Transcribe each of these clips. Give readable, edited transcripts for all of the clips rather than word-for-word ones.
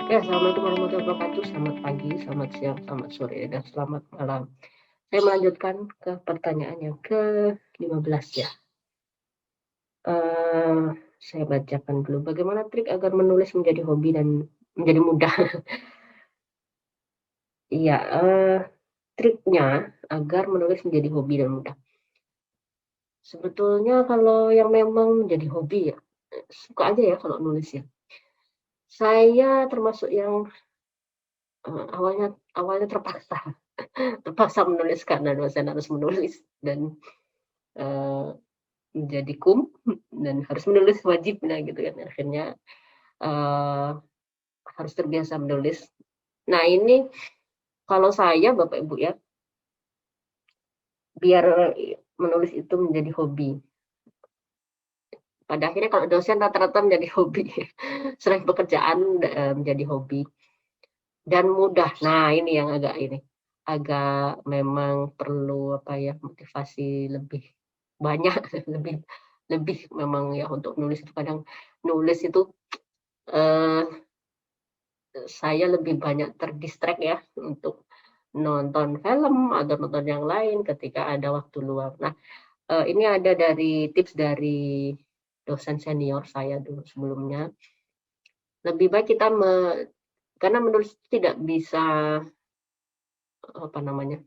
Ya, assalamualaikum warahmatullahi wabarakatuh. Selamat pagi, selamat siang, selamat sore, dan selamat malam. Saya melanjutkan ke pertanyaan yang ke-15 ya. Saya bacakan dulu. Bagaimana trik agar menulis menjadi hobi dan menjadi mudah? Iya, triknya agar menulis menjadi hobi dan mudah. Sebetulnya kalau yang memang menjadi hobi ya, suka aja ya kalau nulis ya. Saya termasuk yang awalnya awalnya terpaksa terpaksa menulis karena dosen harus menulis dan eee, menjadi dan harus menulis wajib, nah gitu kan. Akhirnya, eee, harus terbiasa menulis. Nah ini kalau saya Bapak Ibu ya, biar menulis itu menjadi hobi. Pada akhirnya kalau dosen rata-rata menjadi hobi, selain pekerjaan, menjadi hobi dan mudah. Nah ini yang agak memang perlu apa ya, motivasi lebih banyak, lebih lebih memang ya untuk nulis itu kadang nulis itu, eee saya lebih banyak ya untuk nonton film atau nonton yang lain ketika ada waktu luang. Nah, ini ada dari tips dari dosen senior saya dulu sebelumnya, lebih baik kita karena menulis tidak bisa, apa namanya,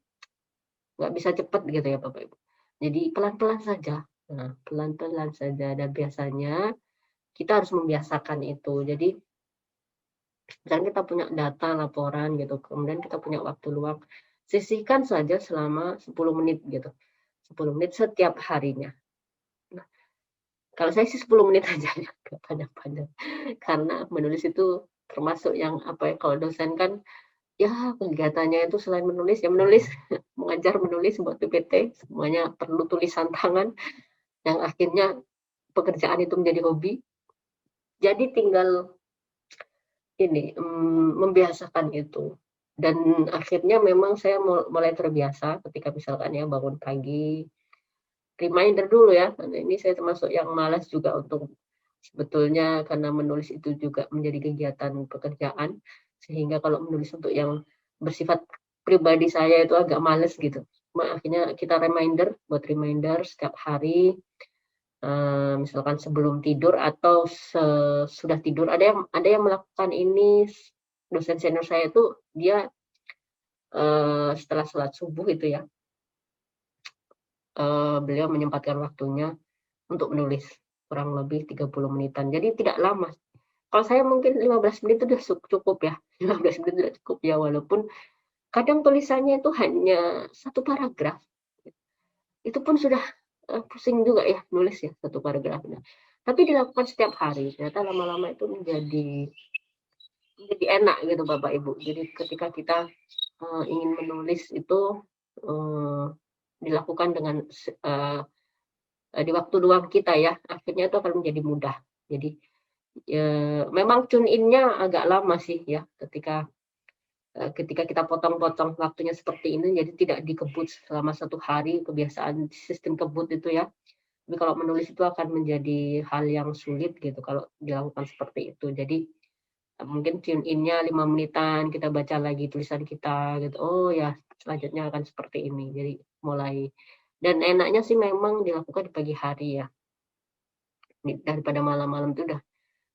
nggak bisa cepat gitu ya Bapak Ibu. Jadi pelan-pelan saja. Nah, pelan-pelan saja dan biasanya kita harus membiasakan itu. Jadi misalnya kita punya data, laporan gitu, kemudian kita punya waktu luang, sisihkan saja selama 10 menit gitu, 10 menit setiap harinya. Nah, kalau saya sih 10 menit aja ya, nggak panjang-panjang. Karena menulis itu termasuk yang apa ya, kalau dosen kan ya kegiatannya itu selain menulis, ya menulis, mengajar menulis buat PPT, semuanya perlu tulisan tangan, yang akhirnya pekerjaan itu menjadi hobi. Jadi tinggal membiasakan itu. Dan akhirnya memang saya mulai terbiasa ketika misalkan ya bangun pagi, reminder dulu ya, karena ini saya termasuk yang malas juga untuk sebetulnya karena menulis itu juga menjadi kegiatan pekerjaan, sehingga kalau menulis untuk yang bersifat pribadi saya itu agak males gitu. Cuma akhirnya kita reminder setiap hari, misalkan sebelum tidur atau sesudah tidur. Ada yang melakukan ini, dosen senior saya itu dia, setelah sholat subuh itu ya, beliau menyempatkan waktunya untuk menulis, kurang lebih 30 menitan. Jadi tidak lama. Kalau saya mungkin 15 menit itu udah cukup ya, 15 menit udah cukup ya, walaupun kadang tulisannya itu hanya satu paragraf. Itu pun sudah, pusing juga ya nulis ya, satu paragraf. Nah, tapi dilakukan setiap hari, ternyata lama-lama itu menjadi enak gitu Bapak Ibu. Jadi ketika kita, ingin menulis itu, eee, dilakukan di waktu luang kita ya, akhirnya itu akan menjadi mudah. Jadi, memang tune in-nya agak lama sih ya ketika kita potong-potong waktunya seperti ini, jadi tidak dikebut selama satu hari, kebiasaan sistem kebut itu ya. Tapi kalau menulis itu akan menjadi hal yang sulit gitu kalau dilakukan seperti itu. Jadi, mungkin tune in-nya 5 menitan, kita baca lagi tulisan kita gitu, oh ya selanjutnya akan seperti ini. Jadi mulai dan enaknya sih memang dilakukan di pagi hari ya, daripada malam-malam itu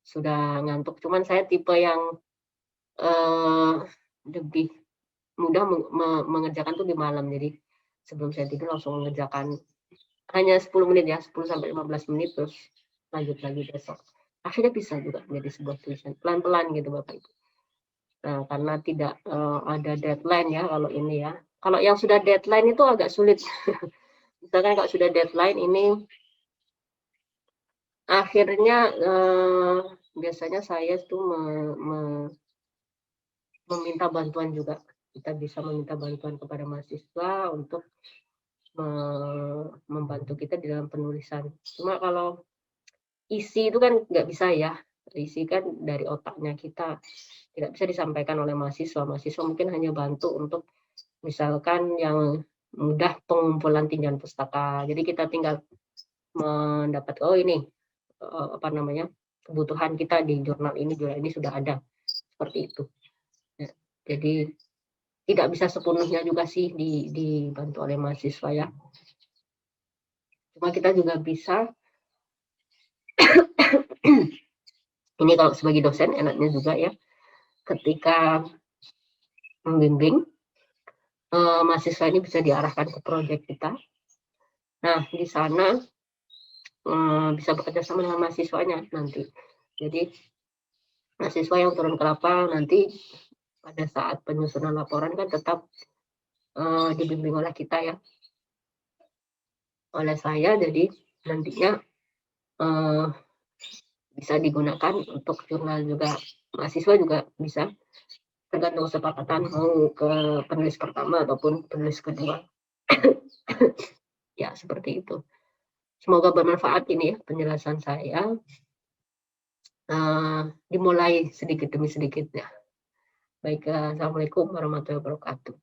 sudah ngantuk. Cuman saya tipe yang, eee, lebih mudah mengerjakan tuh di malam. Jadi sebelum saya tidur langsung mengerjakan hanya 10 menit ya, 10 sampai 15 menit terus lanjut lagi besok. Akhirnya bisa juga menjadi sebuah tulisan, pelan-pelan gitu Bapak Ibu. Nah, karena tidak, ada deadline ya kalau ini ya. Kalau yang sudah deadline itu agak sulit. Misalkan kalau sudah deadline ini akhirnya, biasanya saya tuh me meminta bantuan juga. Kita bisa meminta bantuan kepada mahasiswa untuk membantu kita di dalam penulisan. Cuma kalau isi itu kan nggak bisa ya, isi kan dari otaknya kita, tidak bisa disampaikan oleh mahasiswa. Mahasiswa mungkin hanya bantu untuk misalkan yang mudah pengumpulan tinjauan pustaka. Jadi kita tinggal oh ini, apa namanya, kebutuhan kita di jurnal ini sudah ada. seperti itu. Ya, jadi tidak bisa sepenuhnya juga sih dibantu oleh mahasiswa ya. Cuma kita juga bisa ini kalau sebagai dosen enaknya juga ya, ketika membimbing, mahasiswa ini bisa diarahkan ke proyek kita. Nah, di sana bisa bekerja sama dengan mahasiswanya nanti. Jadi mahasiswa yang turun ke lapang nanti pada saat penyusunan laporan kan tetap dibimbing oleh kita ya, oleh saya. Jadi nantinya bisa digunakan untuk jurnal juga. Mahasiswa juga bisa, tergantung kesepakatan mau ke penulis pertama ataupun penulis kedua. Ya, seperti itu. Semoga bermanfaat ini ya penjelasan saya. Dimulai sedikit demi sedikit ya. Baik, assalamualaikum warahmatullahi wabarakatuh.